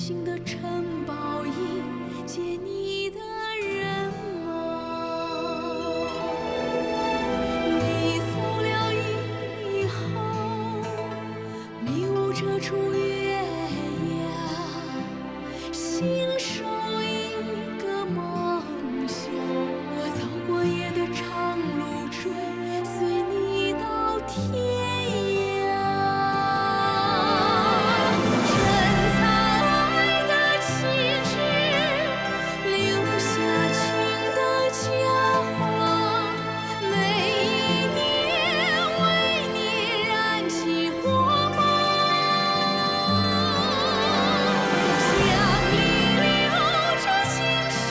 心的城堡迎接你的人吗？你走了以后，迷雾遮住月牙，信守一个梦想。我走过夜的长路，追随你到天涯。珍藏爱的旗帜，留下情的家华，每一年为你燃起火光。江里流着金沙，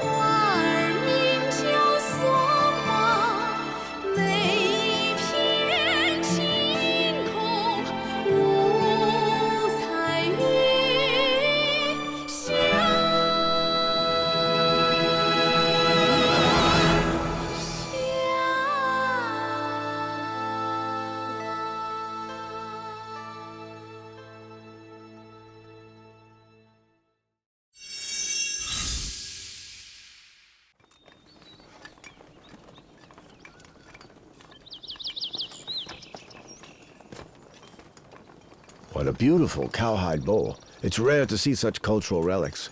花儿名叫索玛，每一片晴空五彩云霞。What a beautiful cowhide bowl. It's rare to see such cultural relics.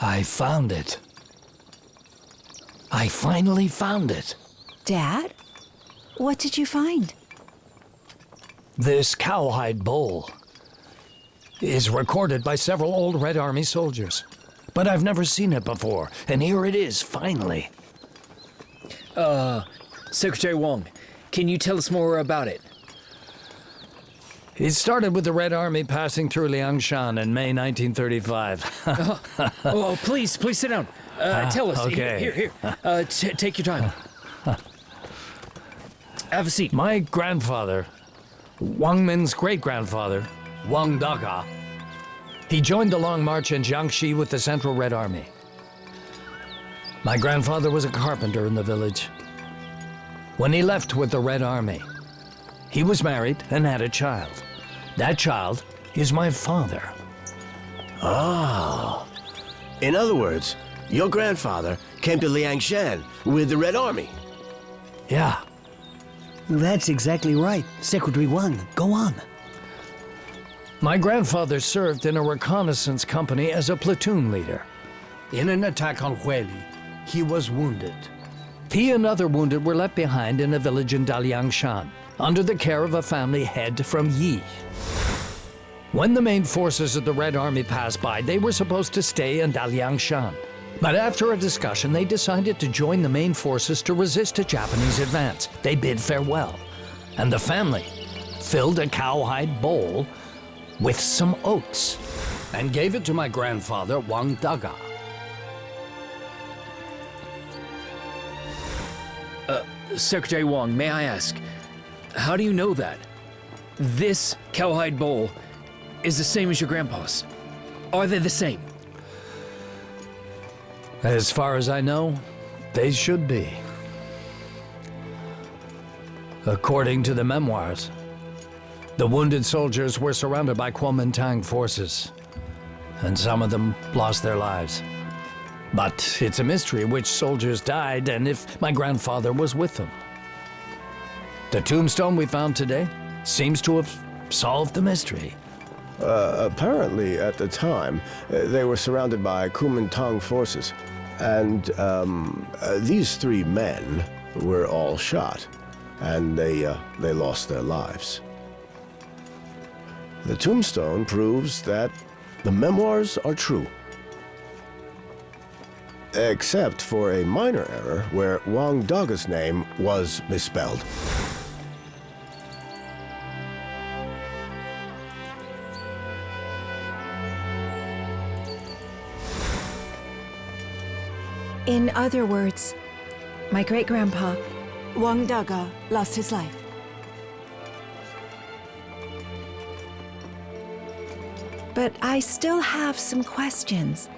I found it. I finally found it. Dad? What did you find? This cowhide bowl is recorded by several old Red Army soldiers. But I've never seen it before, and here it is, finally. Secretary Wong, can you tell us more about it? It started with the Red Army passing through Liangshan in May 1935. Oh, please sit down. Tell us. okay. Here. Take your time. Have a seat. My grandfather, Wang Min's great-grandfather, Wang Daga, he joined the Long March in Jiangxi with the Central Red Army. My grandfather was a carpenter in the village. When he left with the Red Army, he was married and had a child. That child is my father. Ah. In other words, your grandfather came to Liangshan with the Red Army. Yeah. That's exactly right. Secretary Wang, go on. My grandfather served in a reconnaissance company as a platoon leader. In an attack on Huili, he was wounded. He and other wounded were left behind in a village in Daliangshan, under the care of a family head from Yi. When the main forces of the Red Army passed by, they were supposed to stay in Daliangshan. But after a discussion, they decided to join the main forces to resist a Japanese advance. They bid farewell, and the family filled a cowhide bowl with some oats and gave it to my grandfather, Wang Daga. Secretary Wong, may I ask, how do you know that? This cowhide bowl is the same as your grandpa's. Are they the same? As far as I know, they should be. According to the memoirs, the wounded soldiers were surrounded by Kuomintang forces, and some of them lost their lives. But it's a mystery which soldiers died and if my grandfather was with them. The tombstone we found today seems to have solved the mystery. Apparently, at the time, they were surrounded by Kuomintang forces. And these three men were all shot, and they lost their lives. The tombstone proves that the memoirs are true. Except for a minor error where Wang Daga's name was misspelled. In other words, my great-grandpa, Wang Daga, lost his life. But I still have some questions.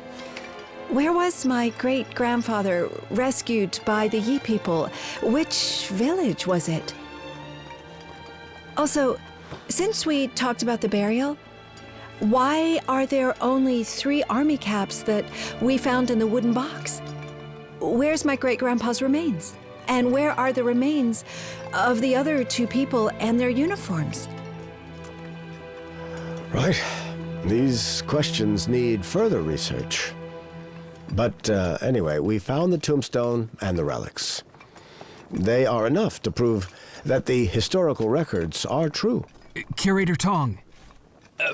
Where was my great-grandfather rescued by the Yi people? Which village was it? Also, since we talked about the burial, why are there only 3 army caps that we found in the wooden box? Where's my great-grandpa's remains? And where are the remains of the other 2 people and their uniforms? Right. These questions need further research. But anyway, we found the tombstone and the relics. They are enough to prove that the historical records are true. Curator Tong,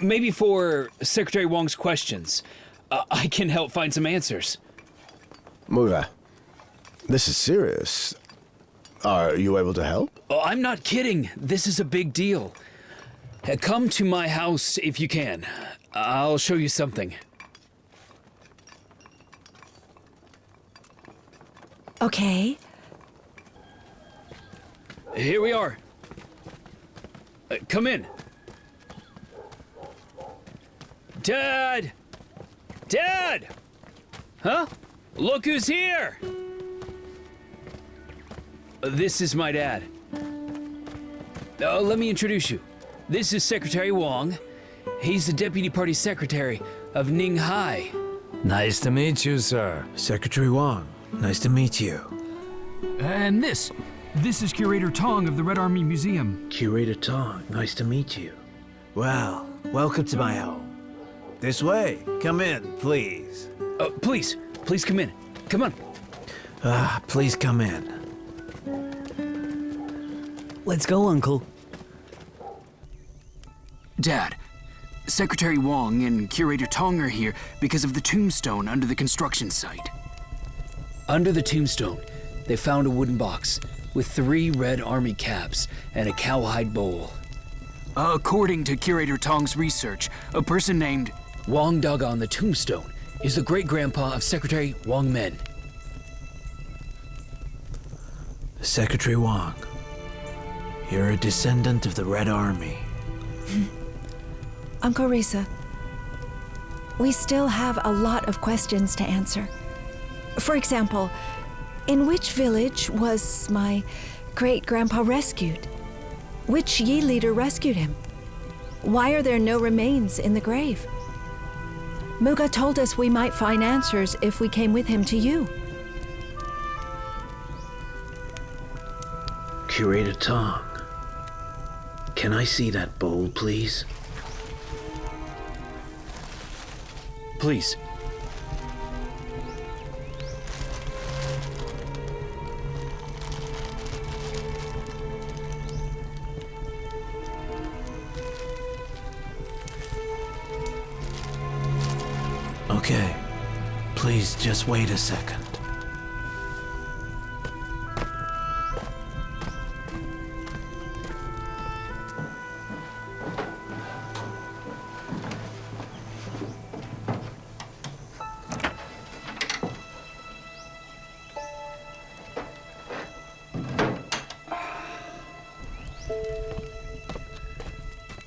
maybe for Secretary Wong's questions, I can help find some answers. Muga, this is serious. Are you able to help? Oh, I'm not kidding. This is a big deal. Come to my house if you can. I'll show you something. Okay. Here we are. Come in. Dad! Dad! Huh? Look who's here! This is my dad. Let me introduce you. This is Secretary Wong. He's the Deputy Party Secretary of Ninghai. Nice to meet you, sir. Secretary Wong, nice to meet you. And this is Curator Tong of the Red Army Museum. Curator Tong, nice to meet you. Well, welcome to my home. This way. Come in, please. Please come in. Come on. Please come in. Let's go, Uncle. Dad, Secretary Wong and Curator Tong are here because of the tombstone under the construction site. Under the tombstone, they found a wooden box with 3 Red Army caps and a cowhide bowl. According to Curator Tong's research, a person named Wong dug on the tombstone is the great-grandpa of Secretary Wong Men. Secretary Wong, you're a descendant of the Red Army. Uncle Risa, we still have a lot of questions to answer. For example, in which village was my great-grandpa rescued? Which Yi leader rescued him? Why are there no remains in the grave? Muga told us we might find answers if we came with him to you. Curator Tong, can I see that bowl, please? Please. Okay, please just wait a second.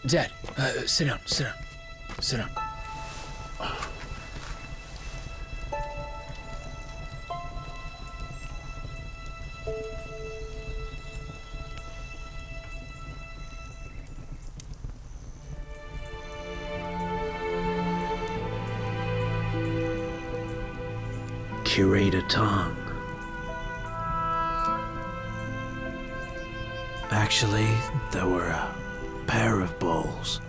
Dad, sit down. Sit down. Curator Tong. Actually, there were a pair of bowls.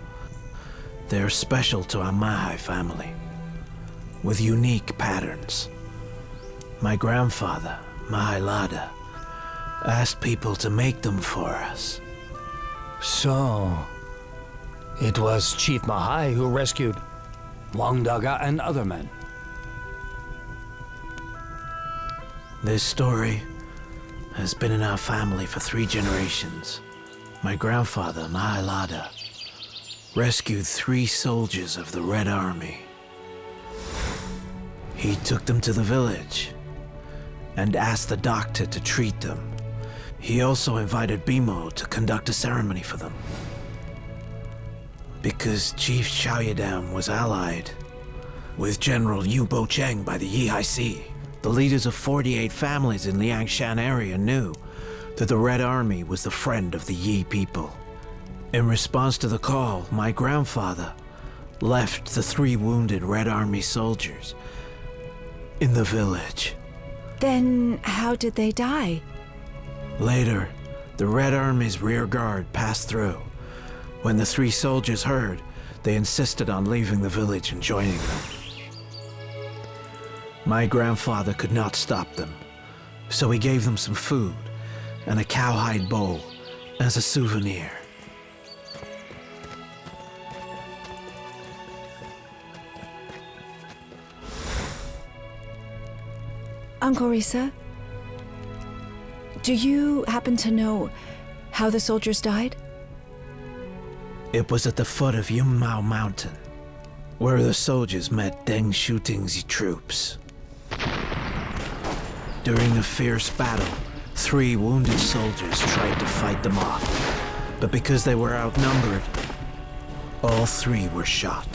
They're special to our Mahai family, with unique patterns. My grandfather, Mahai Lada, asked people to make them for us. So, it was Chief Mahai who rescued Wang Daga and other men. This story has been in our family for 3 generations. My grandfather, Mahai Lada, rescued 3 soldiers of the Red Army. He took them to the village and asked the doctor to treat them. He also invited Bimo to conduct a ceremony for them. Because Chief Xiao Yadam was allied with General Yu Bo Cheng by the Yihai Sea, the leaders of 48 families in Liangshan area knew that the Red Army was the friend of the Yi people. In response to the call, my grandfather left the 3 wounded Red Army soldiers in the village. Then how did they die? Later, the Red Army's rear guard passed through. When the 3 soldiers heard, they insisted on leaving the village and joining them. My grandfather could not stop them, so he gave them some food and a cowhide bowl as a souvenir. Uncle Risa, do you happen to know how the soldiers died? It was at the foot of Yunmao Mountain, where the soldiers met Deng Xiuting's troops. During a fierce battle, 3 wounded soldiers tried to fight them off, but because they were outnumbered, all 3 were shot.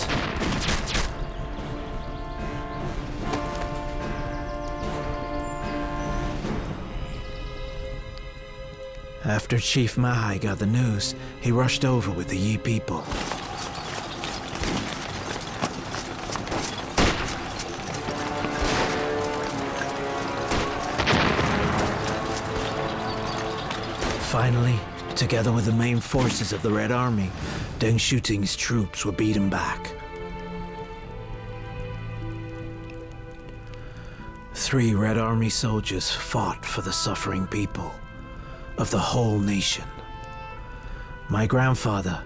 After Chief Mahai got the news, he rushed over with the Yi people. Finally, together with the main forces of the Red Army, Deng Xiuting's troops were beaten back. 3 Red Army soldiers fought for the suffering people of the whole nation. My grandfather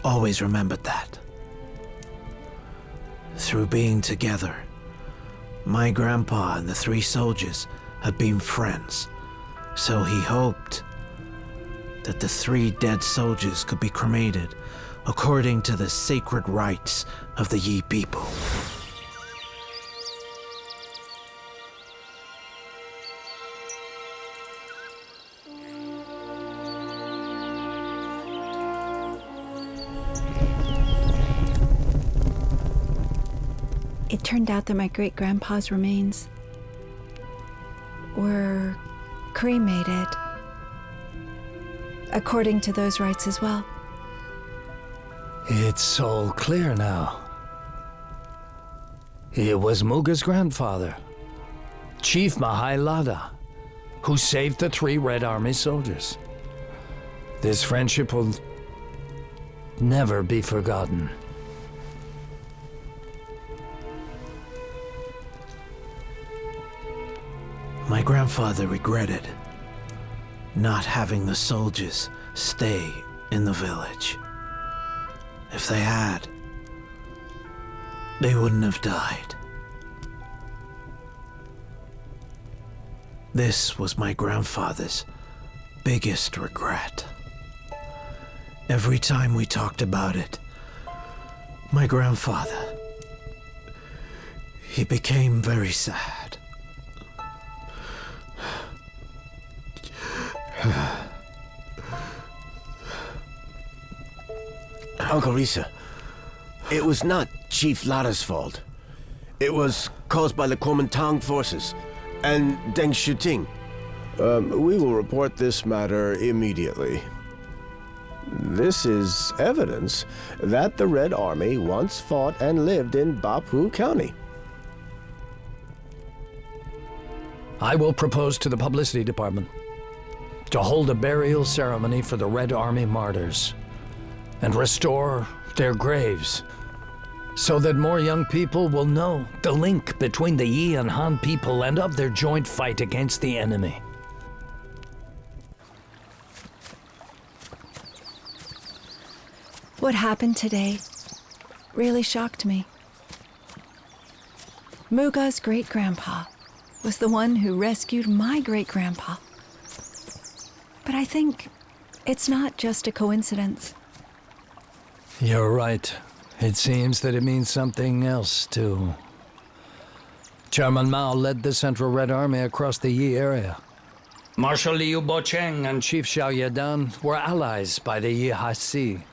always remembered that. Through being together, my grandpa and the 3 soldiers had been friends, so he hoped that the 3 dead soldiers could be cremated according to the sacred rites of the Yi people. It turned out that my great-grandpa's remains were cremated according to those rites as well. It's all clear now. It was Muga's grandfather, Chief Mahai Lada, who saved the 3 Red Army soldiers. This friendship will never be forgotten. My grandfather regretted not having the soldiers stay in the village. If they had, they wouldn't have died. This was my grandfather's biggest regret. Every time we talked about it, my grandfather, he became very sad. Uncle Risa, it was not Chief Lada's fault. It was caused by the Kuomintang forces and Deng Xiuting. We will report this matter immediately. This is evidence that the Red Army once fought and lived in Bapu County. I will propose to the publicity department to hold a burial ceremony for the Red Army martyrs and restore their graves so that more young people will know the link between the Yi and Han people and of their joint fight against the enemy. What happened today really shocked me. Muga's great-grandpa was the one who rescued my great-grandpa. But I think it's not just a coincidence. You're right. It seems that it means something else, too. Chairman Mao led the Central Red Army across the Yi area. Marshal Liu Bocheng and Chief Xiao Yadan were allies by the Yi Hasi.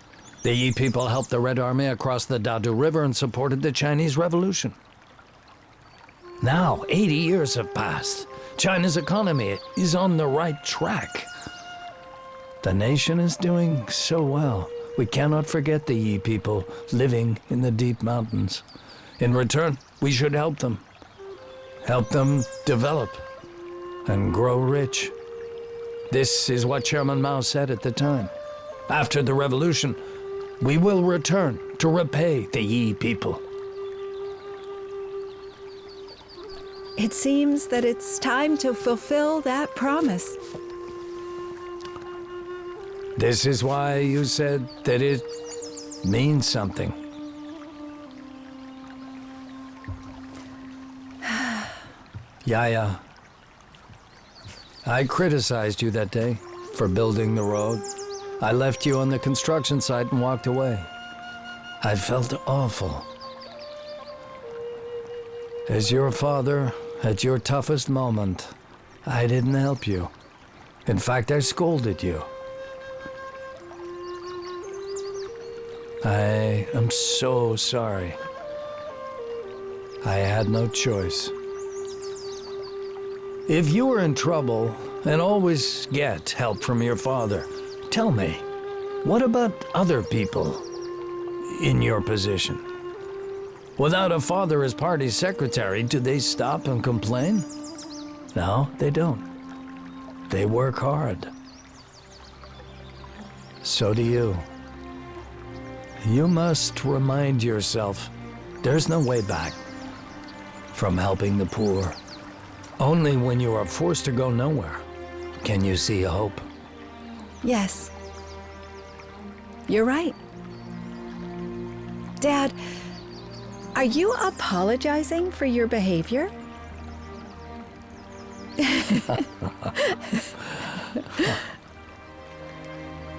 The Yi people helped the Red Army across the Dadu River and supported the Chinese Revolution. Now, 80 years have passed. China's economy is on the right track. The nation is doing so well. We cannot forget the Yi people living in the deep mountains. In return, we should help them. Help them develop and grow rich. This is what Chairman Mao said at the time. After the revolution, we will return to repay the Yi people. It seems that it's time to fulfill that promise. This is why you said that it means something. Yaya, I criticized you that day for building the road. I left you on the construction site and walked away. I felt awful. As your father, at your toughest moment, I didn't help you. In fact, I scolded you. I am so sorry. I had no choice. If you were in trouble and always get help from your father, tell me, what about other people in your position? Without a father as party secretary, do they stop and complain? No, they don't. They work hard. So do you. You must remind yourself, there's no way back from helping the poor. Only when you are forced to go nowhere can you see hope. Yes. You're right. Dad, are you apologizing for your behavior?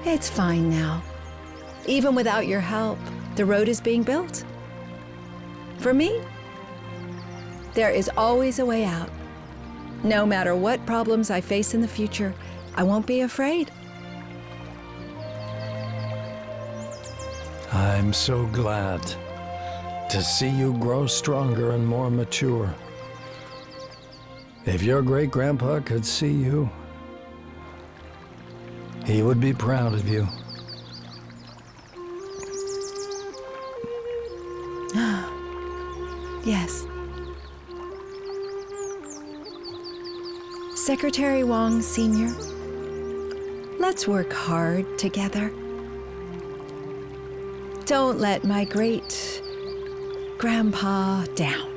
It's fine now. Even without your help, the road is being built. For me, there is always a way out. No matter what problems I face in the future, I won't be afraid. I'm so glad to see you grow stronger and more mature. If your great-grandpa could see you, he would be proud of you. Yes. Secretary Wong, Sr., let's work hard together. Don't let my great-grandpa down.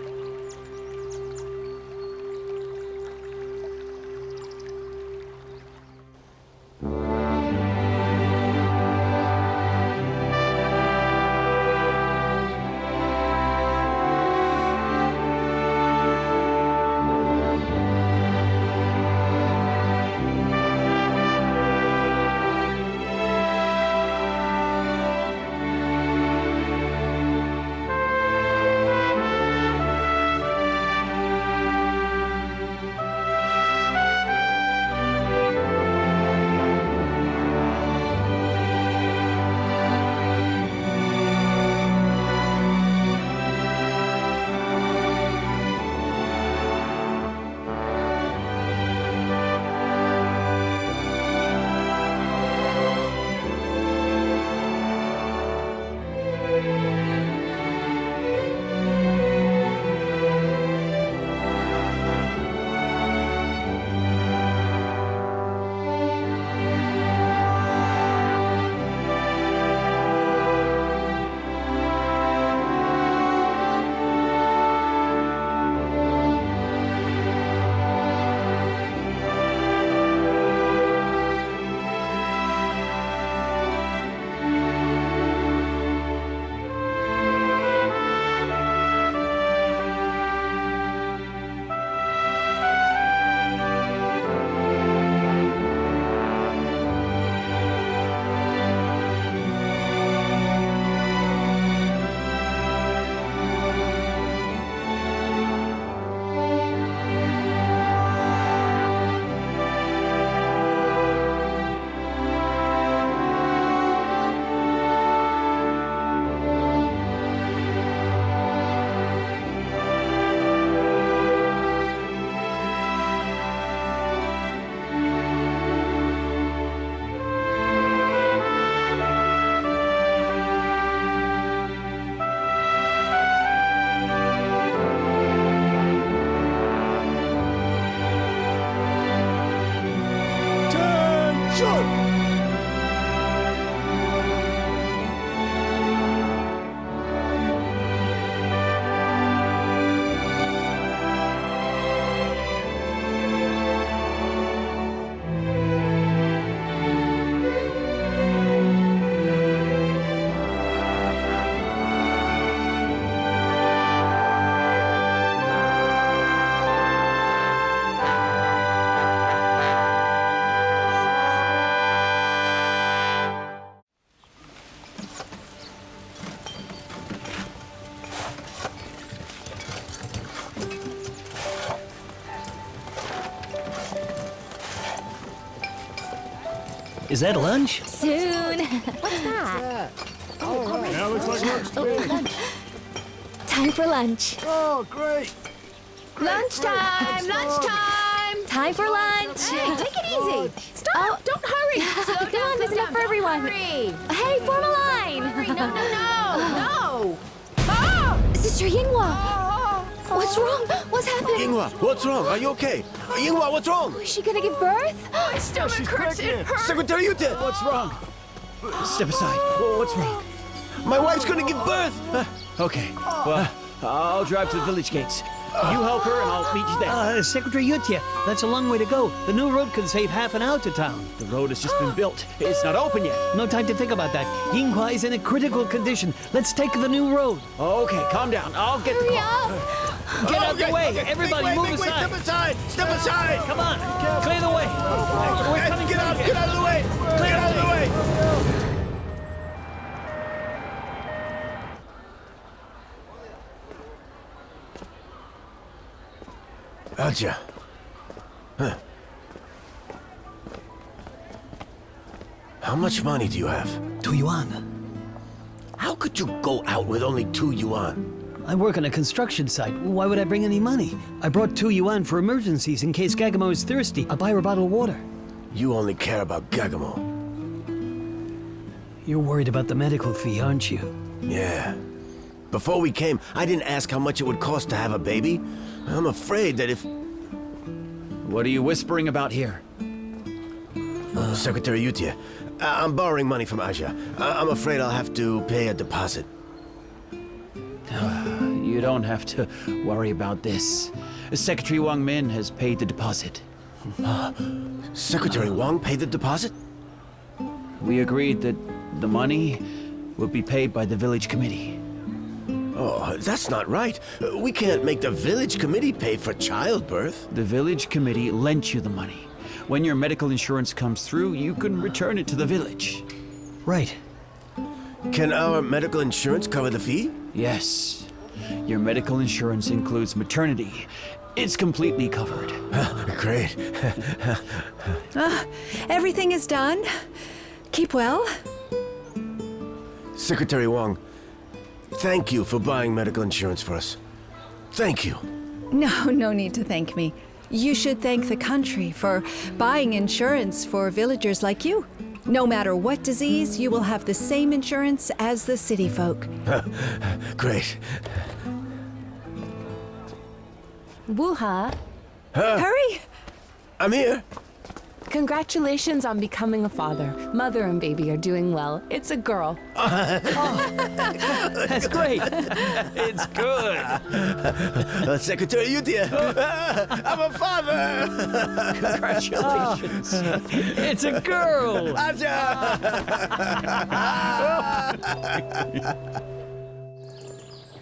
Is that lunch? Soon. What's that? Lunch. Time for lunch. Oh, great. Lunchtime! Lunchtime! Time for lunch. Hey, take it easy. Stop! Don't hurry. Come on, there's enough for everyone. Hey, form a line. No. Sister Yinghua. What's wrong? What's happening? Yinghua, what's wrong? Are you okay? Yinghua, what's wrong? Is she gonna give birth? My stomach hurts. It hurts. Secretary Yute! What's wrong? Step aside. What's wrong? My wife's gonna give birth! Okay, well, I'll drive to the village gates. You help her and I'll meet you there. Secretary Yutya, that's a long way to go. The new road could save half an hour to town. The road has just been built. It's not open yet. No time to think about that. Yinghua is in a critical condition. Let's take the new road. Okay, calm down. I'll get the Hurry car. up! Get out the way. Everybody move aside. Step aside! Step aside! Come on, clear the way. We're coming Get out through here. of the way! Get out of the way! Aja. Huh. How much money do you have? 2 yuan. How could you go out with only 2 yuan? I work on a construction site. Why would I bring any money? I brought 2 yuan for emergencies in case Gagamo is thirsty. I'll buy her a bottle of water. You only care about Gagamo. You're worried about the medical fee, aren't you? Yeah. Before we came, I didn't ask how much it would cost to have a baby. I'm afraid that if... What are you whispering about here? Secretary Yutia, I'm borrowing money from Aja. I'm afraid I'll have to pay a deposit. You don't have to worry about this. Secretary Wang Min has paid the deposit. Secretary Wang paid the deposit? We agreed that the money will be paid by the village committee. Oh, that's not right. We can't make the village committee pay for childbirth. The village committee lent you the money. When your medical insurance comes through, you can return it to the village. Right. Can our medical insurance cover the fee? Yes. Your medical insurance includes maternity. It's completely covered. Great. Everything is done. Keep well. Secretary Wang, thank you for buying medical insurance for us. Thank you. No need to thank me. You should thank the country for buying insurance for villagers like you. No matter what disease, you will have the same insurance as the city folk. Great. Wuha, Hurry! I'm here. congratulations on becoming a father. Mother and baby are doing well. It's a girl. That's great. It's good. Secretary Yutia, I'm a father. Congratulations. It's a girl. Aja.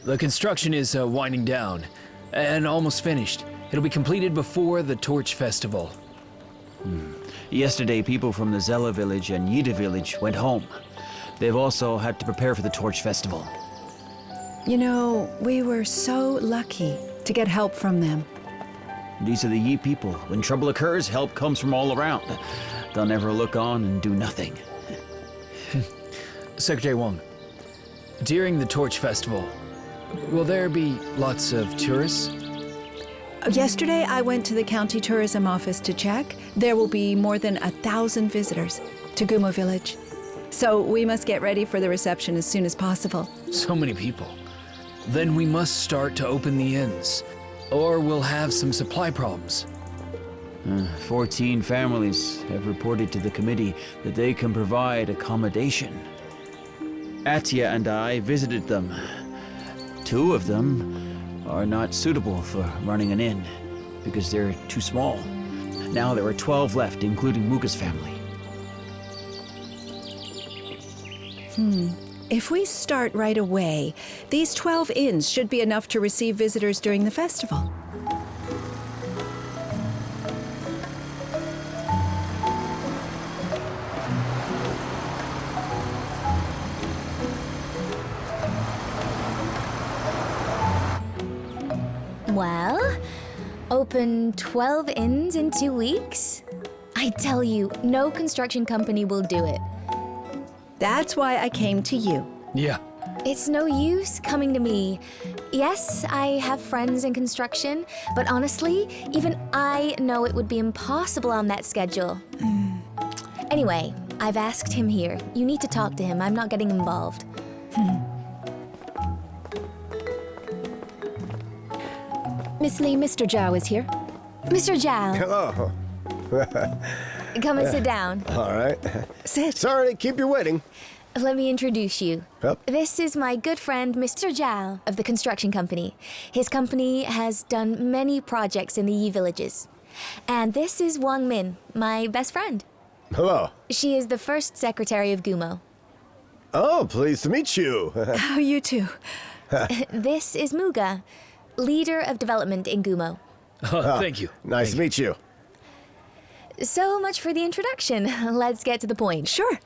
The construction is winding down and almost finished. It'll be completed before the Torch Festival. Yesterday, people from the Zella village and Yida village went home. They've also had to prepare for the Torch Festival. You know, we were so lucky to get help from them. These are the Yi people. When trouble occurs, help comes from all around. They'll never look on and do nothing. Secretary Wang, during the Torch Festival, will there be lots of tourists? Yesterday, I went to the county tourism office to check. There will be more than 1,000 visitors to Gumo village. So we must get ready for the reception as soon as possible. So many people. Then we must start to open the inns, or we'll have some supply problems. 14 families have reported to the committee that they can provide accommodation. Atia and I visited them. 2 of them are not suitable for running an inn because they're too small. Now there are 12 left, including Muga's family. If we start right away, these 12 inns should be enough to receive visitors during the festival. Well, open 12 inns in 2 weeks? I tell you, no construction company will do it. That's why I came to you. Yeah. It's no use coming to me. Yes, I have friends in construction, but honestly, even I know it would be impossible on that schedule. Anyway, I've asked him here. You need to talk to him. I'm not getting involved. Miss Lee, Mr. Zhao is here. Mr. Zhao, Hello. come and sit down. All right. Sit. Sorry to keep you waiting. Let me introduce you. Yep. This is my good friend, Mr. Zhao, of the construction company. His company has done many projects in the Yi villages. And this is Wang Min, my best friend. Hello. She is the first secretary of Gumo. Oh, pleased to meet you. Oh, you too. This is Muga, leader of development in Gumo. Oh, thank you. Nice to meet you. So much for the introduction. Let's get to the point. Sure.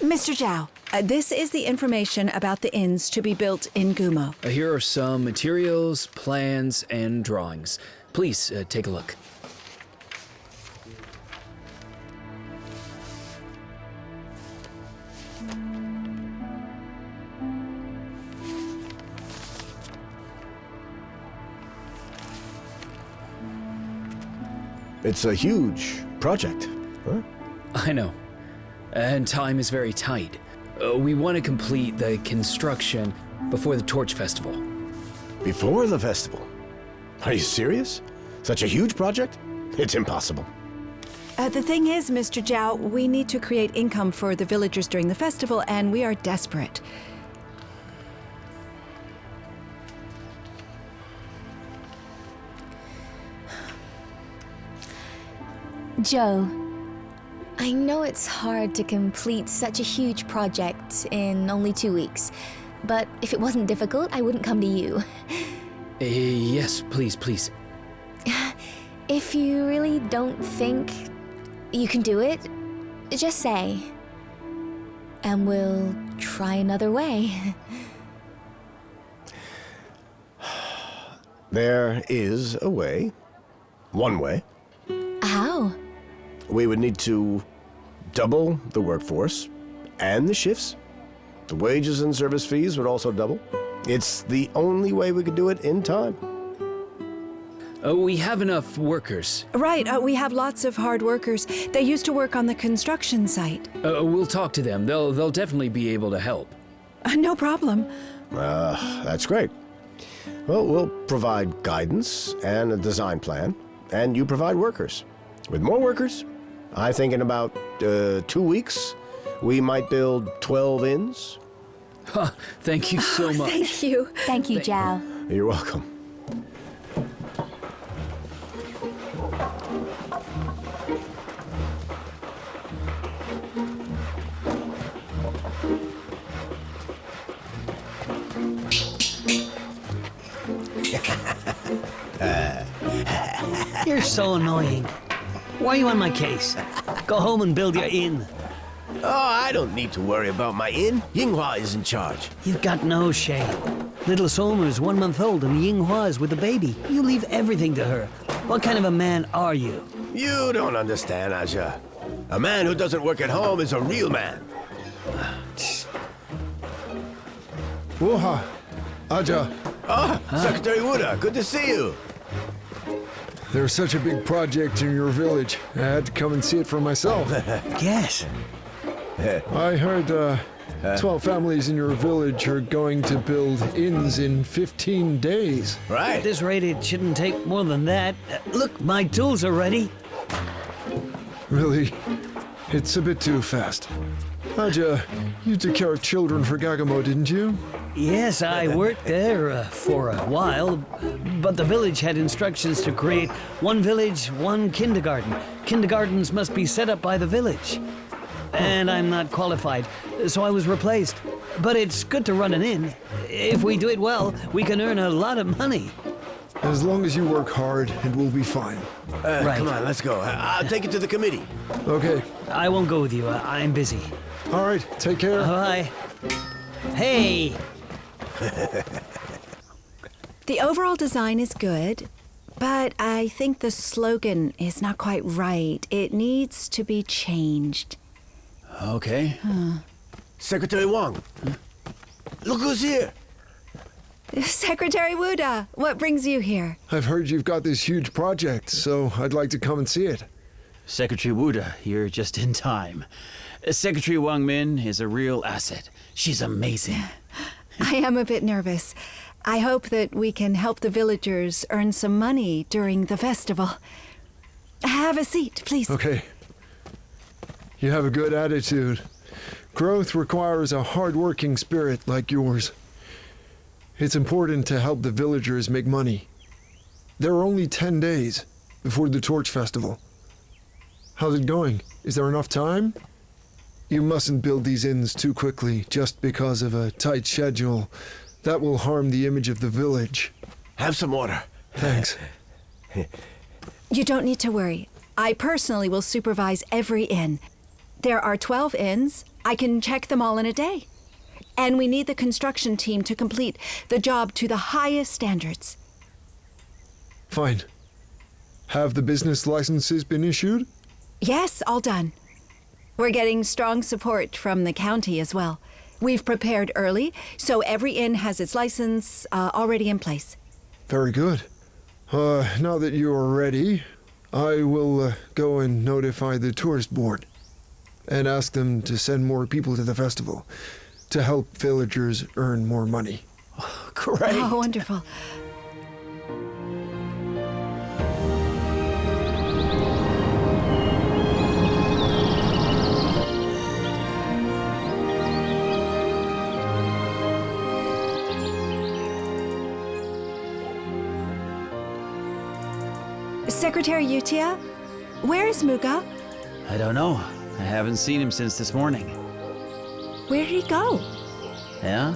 Mr. Zhao, this is the information about the inns to be built in Gumo. Here are some materials, plans, and drawings. Please take a look. It's a huge project. Huh? I know. And time is very tight. We want to complete the construction before the Torch Festival. Before the festival? Are you serious? Such a huge project? It's impossible. The thing is, Mr. Zhao, we need to create income for the villagers during the festival, and we are desperate. Joe, I know it's hard to complete such a huge project in only 2 weeks, but if it wasn't difficult, I wouldn't come to you. Yes, please, please. If you really don't think you can do it, just say. And we'll try another way. There is a way. One way. How? We would need to double the workforce and the shifts. The wages and service fees would also double. It's the only way we could do it in time. We have enough workers. Right, we have lots of hard workers. They used to work on the construction site. We'll talk to them. They'll definitely be able to help. No problem. That's great. Well, we'll provide guidance and a design plan, and you provide workers. With more workers, I think in about 2 weeks, we might build 12 inns. Thank you so much. Thank you. Thank you, Zhao. You're welcome. You're so annoying. Why are you on my case? Go home and build your inn. Oh, I don't need to worry about my inn. Yinghua is in charge. You've got no shame. Little Suoma is 1 month old and Yinghua is with a baby. You leave everything to her. What kind of a man are you? You don't understand, Aja. A man who doesn't work at home is a real man. Woha, Aja, Secretary Wuda, good to see you. there's such a big project in your village. I had to come and see it for myself. Yes. I heard 12 families in your village are going to build inns in 15 days. At Right. this rate, it shouldn't take more than that. Look, my tools are ready. Really? It's a bit too fast. Aja, you took care of children for Gagamo, didn't you? Yes, I worked there for a while, but the village had instructions to create one village, one kindergarten. Kindergartens must be set up by the village. And I'm not qualified, so I was replaced. But it's good to run an inn. If we do it well, we can earn a lot of money. As long as you work hard, it will be fine. Right. Come on, let's go. I'll take it to the committee. Okay. I won't go with you. I'm busy. All right. Take care. Bye. Hey! The overall design is good, But I think the slogan is not quite right. It needs to be changed. Okay. Secretary Wang, look who's here. Secretary Wuda, what brings you here? I've heard you've got this huge project, so I'd like to come and see it. Secretary Wuda, you're just in time. Secretary Wang Min is a real asset. She's amazing. I am a bit nervous. I hope that we can help the villagers earn some money during the festival. Have a seat, please. Okay. You have a good attitude. Growth requires a hard-working spirit like yours. It's important to help the villagers make money. There are only 10 days before the Torch Festival. How's it going? Is there enough time? You mustn't build these inns too quickly just because of a tight schedule. That will harm the image of the village. Have some water. Thanks. You don't need to worry. I personally will supervise every inn. There are 12 inns. I can check them all in a day. And we need the construction team to complete the job to the highest standards. Fine. Have the business licenses been issued? Yes, all done. We're getting strong support from the county as well. We've prepared early, so every inn has its license already in place. Very good. Now that you are ready, I will go and notify the tourist board and ask them to send more people to the festival to help villagers earn more money. Great. Oh, wonderful. Secretary Yutia, where is Muga? I don't know. I haven't seen him since this morning. Where did he go? Yeah?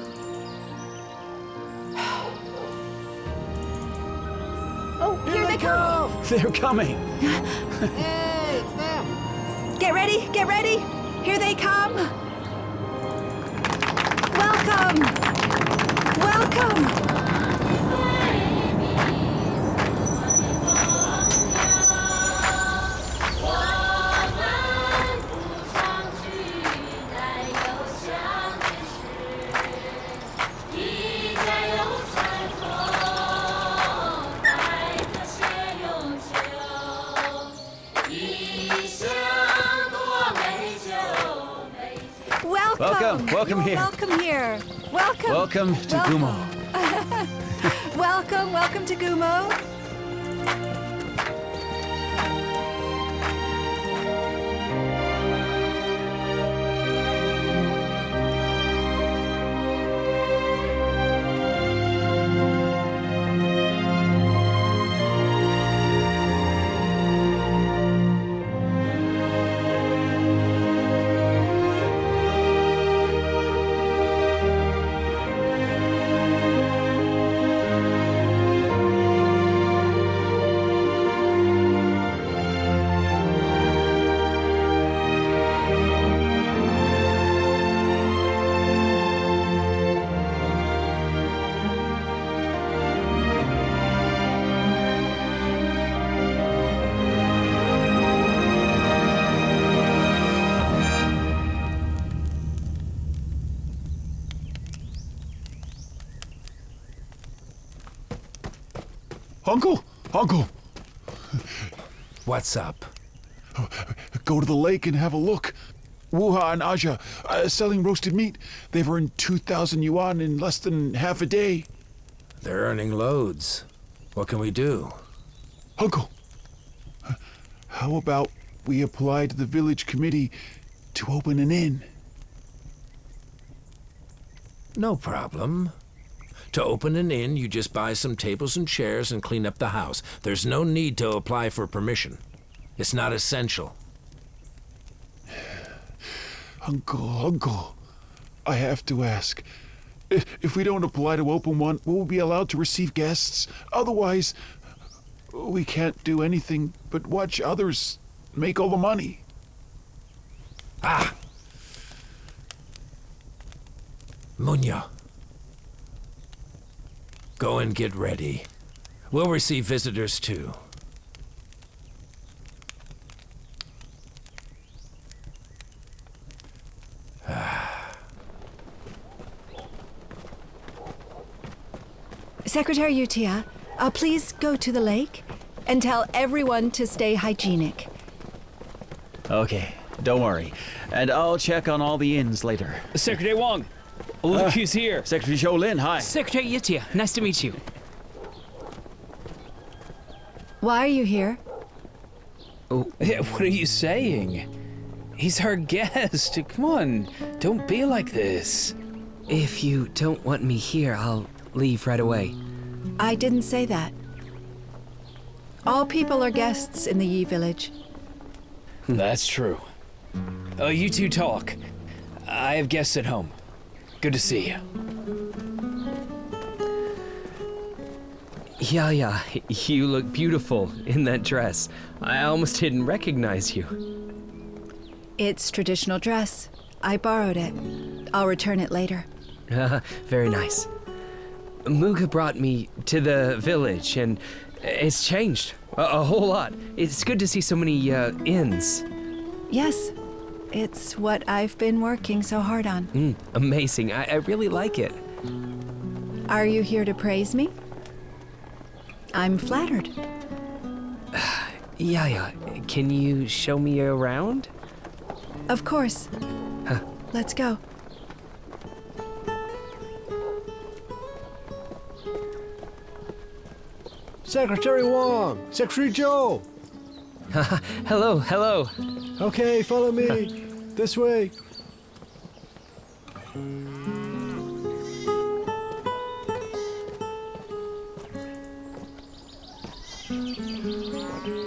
Oh, here they come! They're coming! Hey, it's them! Get ready, get ready! Here they come! Welcome! Welcome! Welcome here. Welcome here. Welcome. Welcome to Gumo. Welcome to Gumo. Uncle! What's up? Go to the lake and have a look. Wuha and Aja selling roasted meat. They've earned 2,000 yuan in less than half a day. They're earning loads. What can we do? Uncle, how about we apply to the village committee to open an inn? No problem. To open an inn, you just buy some tables and chairs and clean up the house. There's no need to apply for permission. It's not essential. Uncle, I have to ask. If we don't apply to open one, will we be allowed to receive guests? Otherwise, we can't do anything but watch others make all the money. Munya. Go and get ready. We'll receive visitors too. Secretary Utia, please go to the lake and tell everyone to stay hygienic. Okay, don't worry. And I'll check on all the inns later. Secretary Wong, look who's here. Secretary Zhou Lin, hi. Secretary Yitia, nice to meet you. Why are you here? What are you saying? He's our guest. Come on, don't be like this. If you don't want me here, I'll leave right away. I didn't say that. All people are guests in the Yi village. That's true. You two talk. I have guests at home. Good to see you. Yeah, you look beautiful in that dress. I almost didn't recognize you. It's traditional dress. I borrowed it. I'll return it later. Very nice. Muga brought me to the village, and it's changed a whole lot. It's good to see so many inns. Yes, it's what I've been working so hard on. Amazing. I really like it. Are you here to praise me? I'm flattered. Yeah. Can you show me around? Of course. Let's go. Secretary Wong! Secretary Zhou! Hello. Okay, follow me. This way.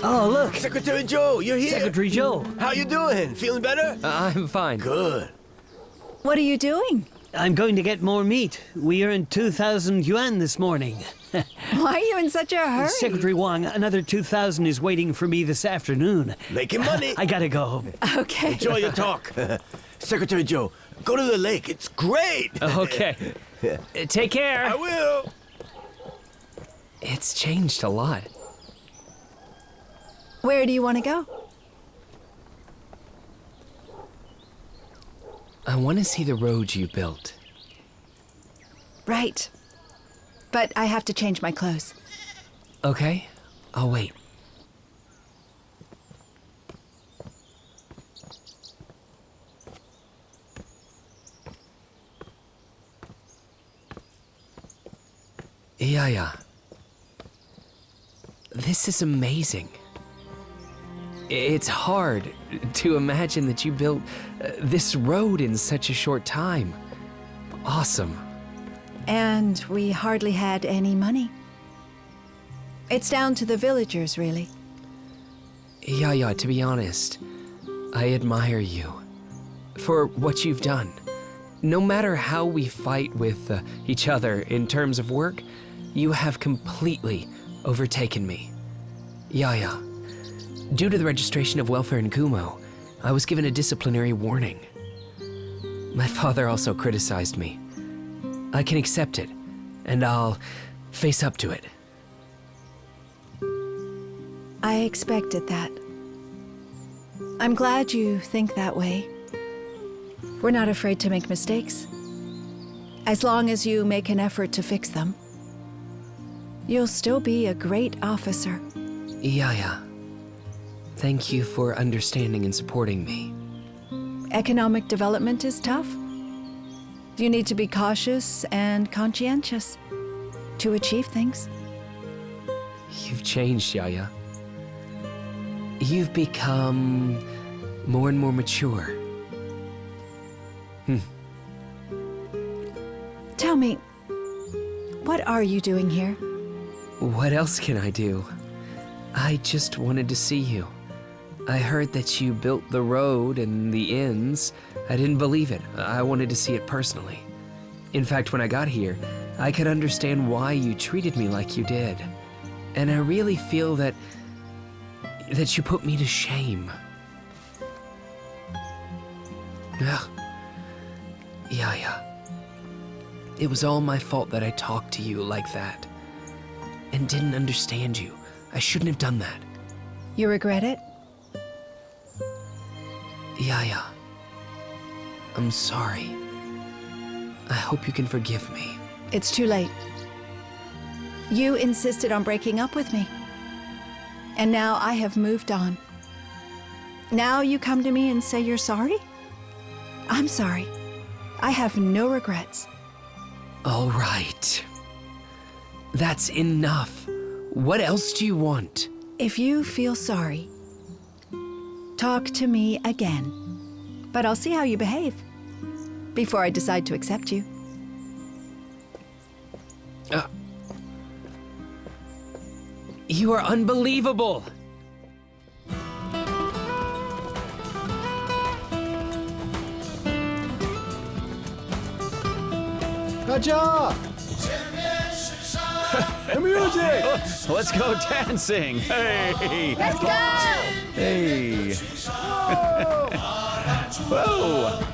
Oh, look! Secretary Zhou, you're here! Secretary Zhou! How you doing? Feeling better? I'm fine. Good. What are you doing? I'm going to get more meat. We earned 2,000 yuan this morning. Why are you in such a hurry? Secretary Wong, another 2,000 is waiting for me this afternoon. Making money. I gotta go. Okay. Enjoy your talk. Secretary Zhou, go to the lake. It's great. Okay. Take care. I will. It's changed a lot. Where do you want to go? I want to see the road you built. Right. But I have to change my clothes. Okay, I'll wait. Yeah. This is amazing. It's hard to imagine that you built this road in such a short time. Awesome. And we hardly had any money. It's down to the villagers, really. Yeah, to be honest, I admire you for what you've done. No matter how we fight with each other in terms of work, you have completely overtaken me. Yeah. Due to the registration of welfare in Kumo, I was given a disciplinary warning. My father also criticized me. I can accept it, and I'll face up to it. I expected that. I'm glad you think that way. We're not afraid to make mistakes. As long as you make an effort to fix them, you'll still be a great officer. Yeah. Thank you for understanding and supporting me. Economic development is tough. You need to be cautious and conscientious to achieve things. You've changed, Yaya. You've become more and more mature. Tell me, what are you doing here? What else can I do? I just wanted to see you. I heard that you built the road and the inns. I didn't believe it. I wanted to see it personally. In fact, when I got here, I could understand why you treated me like you did. And I really feel that you put me to shame. Ugh. Yeah. It was all my fault that I talked to you like that. and didn't understand you. I shouldn't have done that. You regret it? Yaya, I'm sorry. I hope you can forgive me. It's too late. You insisted on breaking up with me. And now I have moved on. Now you come to me and say you're sorry? I'm sorry. I have no regrets. All right. That's enough. What else do you want? If you feel sorry, talk to me again. But I'll see how you behave before I decide to accept you. You are unbelievable! Kaja! The music! Let's go dancing! Hey! Let's go! Hey! Whoa!